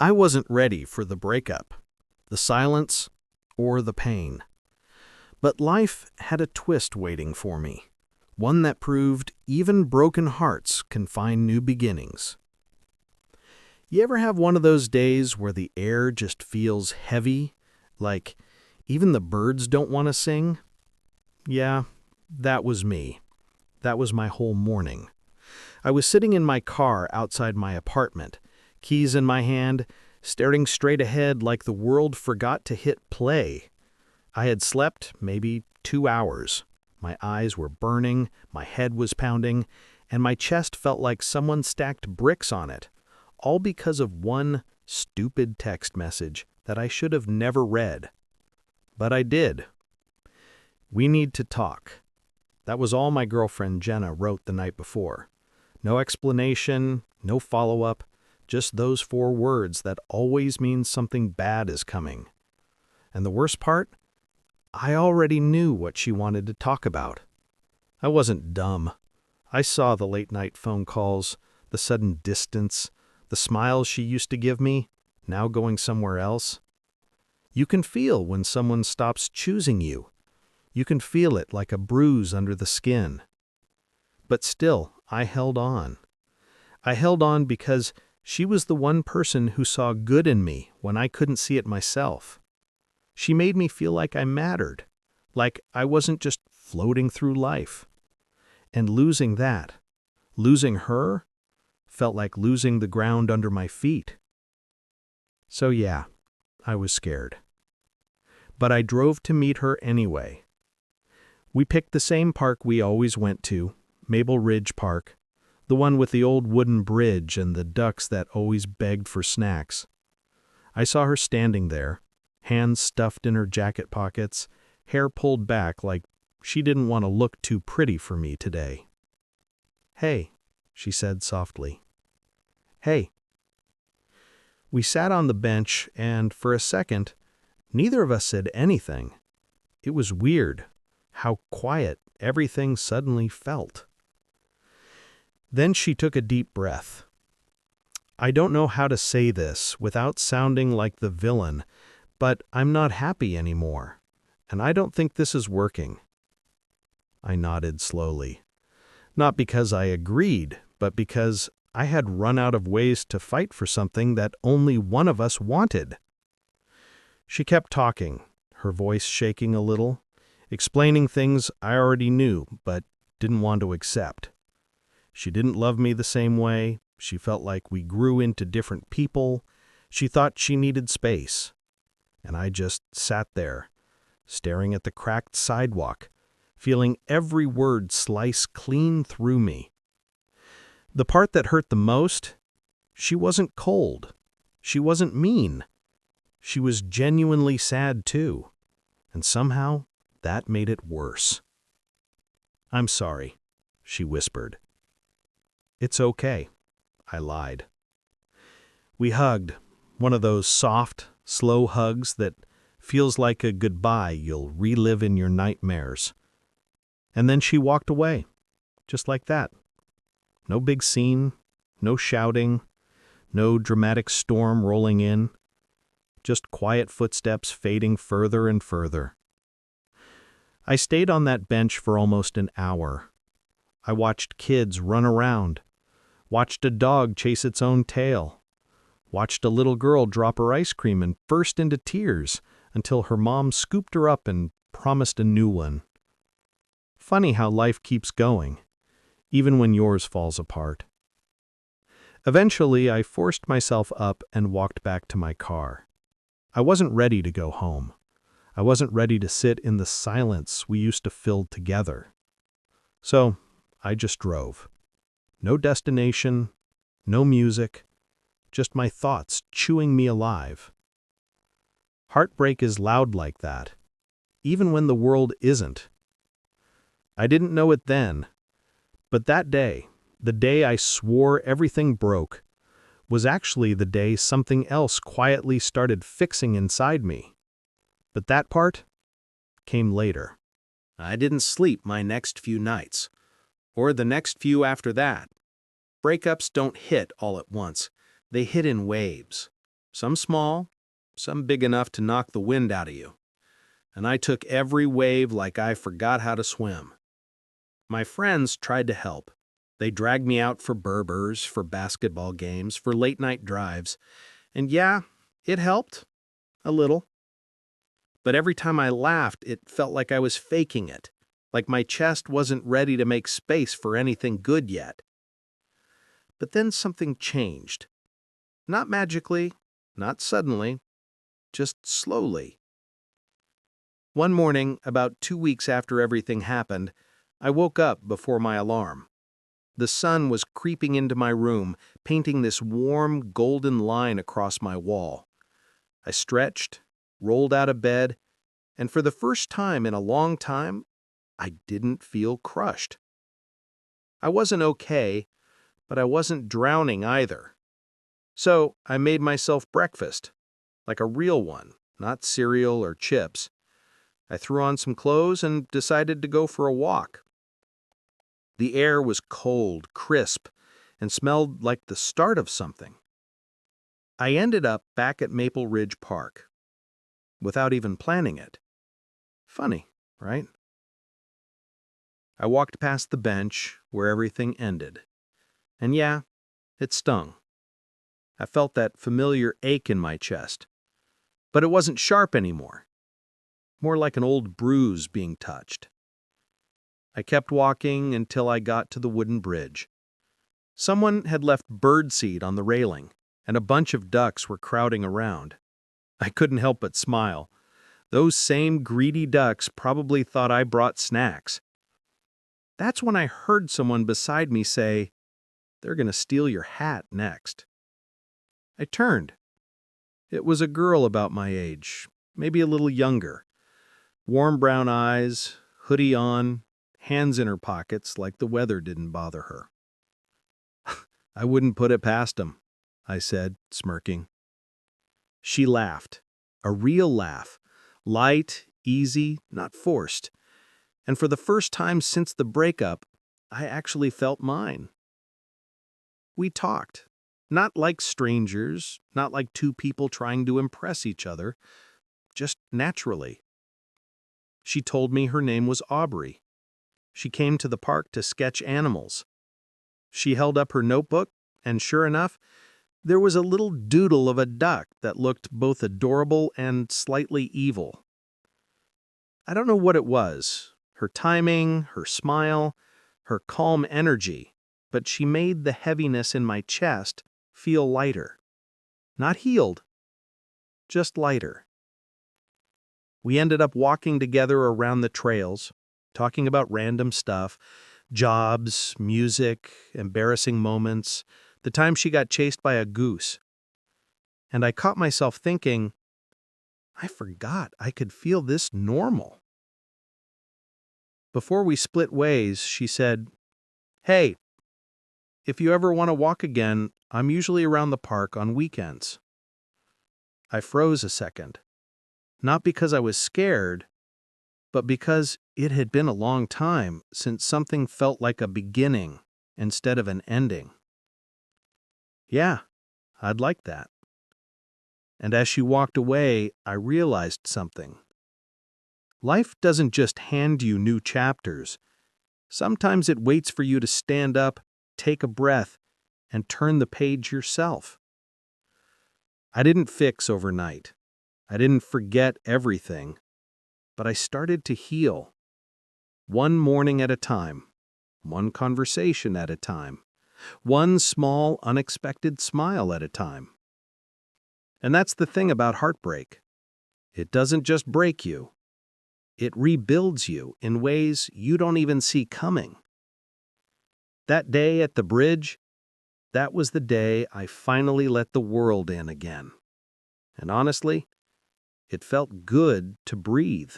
I wasn't ready for the breakup, the silence, or the pain. But life had a twist waiting for me, one that proved even broken hearts can find new beginnings. You ever have one of those days where the air just feels heavy, like even the birds don't want to sing? Yeah, that was me. That was my whole morning. I was sitting in my car outside my apartment, keys in my hand, staring straight ahead like the world forgot to hit play. I had slept maybe 2 hours. My eyes were burning, my head was pounding, and my chest felt like someone stacked bricks on it, all because of one stupid text message that I should have never read. But I did. "We need to talk." That was all my girlfriend Jenna wrote the night before. No explanation, no follow-up, just those 4 words that always mean something bad is coming. And the worst part? I already knew what she wanted to talk about. I wasn't dumb. I saw the late-night phone calls, the sudden distance, the smiles she used to give me, now going somewhere else. You can feel when someone stops choosing you. You can feel it like a bruise under the skin. But still, I held on. I held on because she was the one person who saw good in me when I couldn't see it myself. She made me feel like I mattered, like I wasn't just floating through life. And losing that, losing her, felt like losing the ground under my feet. So yeah, I was scared. But I drove to meet her anyway. We picked the same park we always went to, Maple Ridge Park, the one with the old wooden bridge and the ducks that always begged for snacks. I saw her standing there, hands stuffed in her jacket pockets, hair pulled back like she didn't want to look too pretty for me today. "Hey," she said softly. "Hey." We sat on the bench, and for a second, neither of us said anything. It was weird how quiet everything suddenly felt. Then she took a deep breath. "I don't know how to say this without sounding like the villain, but I'm not happy anymore, and I don't think this is working." I nodded slowly. Not because I agreed, but because I had run out of ways to fight for something that only one of us wanted. She kept talking, her voice shaking a little, explaining things I already knew but didn't want to accept. She didn't love me the same way. She felt like we grew into different people. She thought she needed space. And I just sat there, staring at the cracked sidewalk, feeling every word slice clean through me. The part that hurt the most, she wasn't cold. She wasn't mean. She was genuinely sad too. And somehow, that made it worse. "I'm sorry," she whispered. "It's okay," I lied. We hugged, one of those soft, slow hugs that feels like a goodbye you'll relive in your nightmares. And then she walked away, just like that. No big scene, no shouting, no dramatic storm rolling in, just quiet footsteps fading further and further. I stayed on that bench for almost an hour. I watched kids run around, watched a dog chase its own tail, watched a little girl drop her ice cream and burst into tears until her mom scooped her up and promised a new one. Funny how life keeps going, even when yours falls apart. Eventually, I forced myself up and walked back to my car. I wasn't ready to go home. I wasn't ready to sit in the silence we used to fill together. So, I just drove. No destination, no music, just my thoughts chewing me alive. Heartbreak is loud like that, even when the world isn't. I didn't know it then, but that day, the day I swore everything broke, was actually the day something else quietly started fixing inside me. But that part came later. I didn't sleep my next few nights, or the next few after that. Breakups don't hit all at once. They hit in waves. Some small, some big enough to knock the wind out of you. And I took every wave like I forgot how to swim. My friends tried to help. They dragged me out for Berbers, for basketball games, for late-night drives. And yeah, it helped. A little. But every time I laughed, it felt like I was faking it. Like my chest wasn't ready to make space for anything good yet. But then something changed. Not magically, not suddenly, just slowly. One morning, about 2 weeks after everything happened, I woke up before my alarm. The sun was creeping into my room, painting this warm, golden line across my wall. I stretched, rolled out of bed, and for the first time in a long time, I didn't feel crushed. I wasn't okay, but I wasn't drowning either. So I made myself breakfast, like a real one, not cereal or chips. I threw on some clothes and decided to go for a walk. The air was cold, crisp, and smelled like the start of something. I ended up back at Maple Ridge Park, without even planning it. Funny, right? I walked past the bench where everything ended. And yeah, it stung. I felt that familiar ache in my chest. But it wasn't sharp anymore. More like an old bruise being touched. I kept walking until I got to the wooden bridge. Someone had left birdseed on the railing, and a bunch of ducks were crowding around. I couldn't help but smile. Those same greedy ducks probably thought I brought snacks. That's when I heard someone beside me say, "They're going to steal your hat next." I turned. It was a girl about my age, maybe a little younger. Warm brown eyes, hoodie on, hands in her pockets like the weather didn't bother her. "I wouldn't put it past 'em," I said, smirking. She laughed. A real laugh. Light, easy, not forced. And for the first time since the breakup, I actually felt mine. We talked. Not like strangers, not like two people trying to impress each other, just naturally. She told me her name was Aubrey. She came to the park to sketch animals. She held up her notebook, and sure enough, there was a little doodle of a duck that looked both adorable and slightly evil. I don't know what it was, her timing, her smile, her calm energy, but she made the heaviness in my chest feel lighter. Not healed, just lighter. We ended up walking together around the trails, talking about random stuff, jobs, music, embarrassing moments, the time she got chased by a goose. And I caught myself thinking, I forgot I could feel this normal. Before we split ways, she said, "Hey, if you ever want to walk again, I'm usually around the park on weekends." I froze a second. Not because I was scared, but because it had been a long time since something felt like a beginning instead of an ending. Yeah, I'd like that. And as she walked away, I realized something. Life doesn't just hand you new chapters. Sometimes it waits for you to stand up, take a breath, and turn the page yourself. I didn't fix overnight. I didn't forget everything. But I started to heal. One morning at a time. One conversation at a time. One small, unexpected smile at a time. And that's the thing about heartbreak. It doesn't just break you. It rebuilds you in ways you don't even see coming. That day at the bridge, that was the day I finally let the world in again. And honestly, it felt good to breathe.